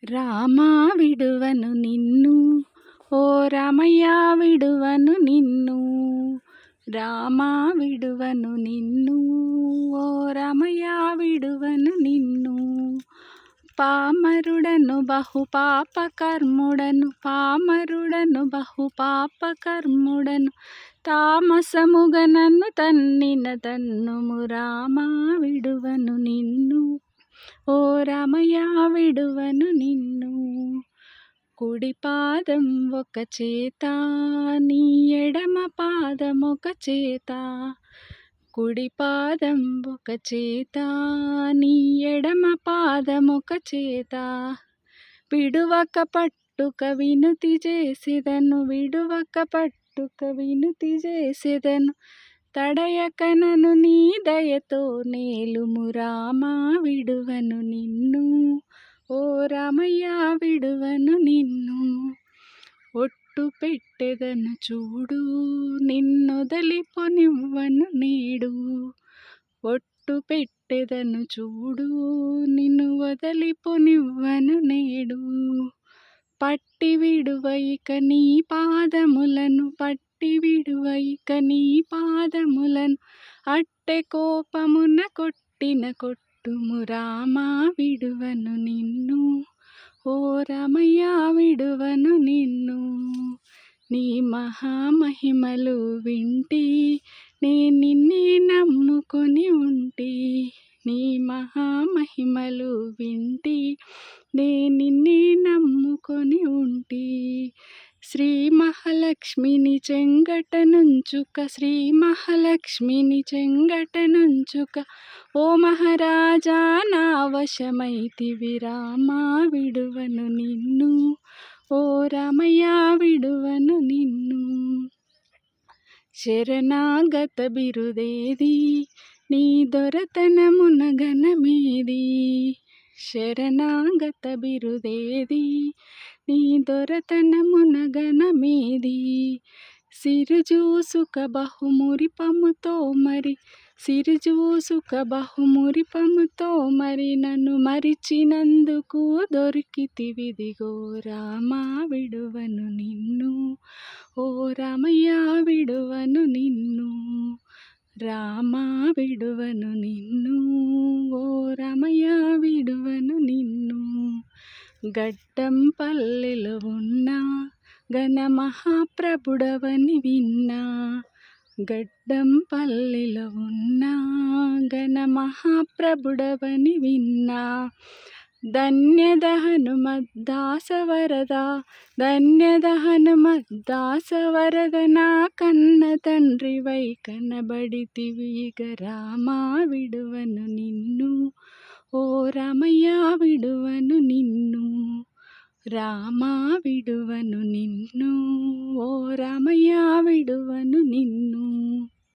రామా విడువను నిన్ను, ఓ రామయ్య విడువను నిన్ను. రామా విడువను నిన్ను, ఓ రామయ్య విడువను నిన్ను. పామరుడను బహుపాపకర్ముడను, పామరుడను బహుపాపకర్ముడను. తామసముగ నన్ను తన్నిన తన్నుము, రామా విడువను నిన్ను, ఓ రామయ్య విడువను నిన్ను. కుడి పాదం ఒక చేత, నీ ఎడమ పాదం ఒక చేత. కుడి పాదం ఒక చేత, నీ ఎడమ పాదం ఒక చేత. విడువక పట్టుక వినుతి చేసెదను, విడువక పట్టుక వినుతి చేసెదను. తడయకనను నీ దయతో నేలుము, రామా విడువను నిన్ను, ఓ రామయ్య విడువను నిన్ను. ఒట్టు పెట్టెదను చూడు, నిన్నొదలిపొనివ్వను నేడు. ఒట్టు పెట్టెదను చూడు, నిన్ను వదలిపొనివ్వను నేడు. పట్టి విడువ ఇక నీ పాదములను, పట్టి విడువ ఇక నీ పాదములను. అట్టె కోపమున కొట్టిన కొట్టుము, రామా విడువను నిన్ను, ఓ రామయ్య విడువను నిన్ను. నీ మహామహిమలు వింటి, నే నిన్నే నమ్ముకొని ఉంటి. నీ మహామహిమలు వింటి, నే నిన్నే నమ్ముకొని ఉంటి. శ్రీ మహాలక్ష్మిని చెంగట నుంచుక, శ్రీ మహాలక్ష్మిని చెంగట నుంచుక. ఓ మహారాజా నా వశమైతివి, రామా విడువను నిన్ను, ఓ రామయ్య విడువను నిన్ను. శరణాగత బిరుదేది, నీ దొరతనమున ఘనమేది. శరణాగత బిరుదేది, నీ దొరతనమున ఘనమేది. సిరుజూసుక బహుమురిపముతో మరి, సిరుజూసుక బహుమురిపముతో మరి. నన్ను మరిచినందుకు దొరికితివిదిగో, రామా విడువను నిన్ను, ఓ రామయ్య విడువను నిన్ను. రామా విడువను నిన్ను, ఓ రామయ్య విడువను నిన్ను. గడ్డం పల్లెలో ఉన్న ఘన మహాప్రభుడవని విన్నా. గడ్డం పల్లెలో ఉన్న ఘన మహాప్రభుడవని విన్నా. ధన్యద హనుమద్దాస వరద, ధన్యద హనుమద్దాస వరద. నా కన్న తండ్రివై కనబడితివి ఇక, రామా విడువను నిన్ను, ఓ రామయ్య విడువను నిన్ను. రామా విడువను నిన్ను, ఓ రామయ్య విడువను నిన్ను.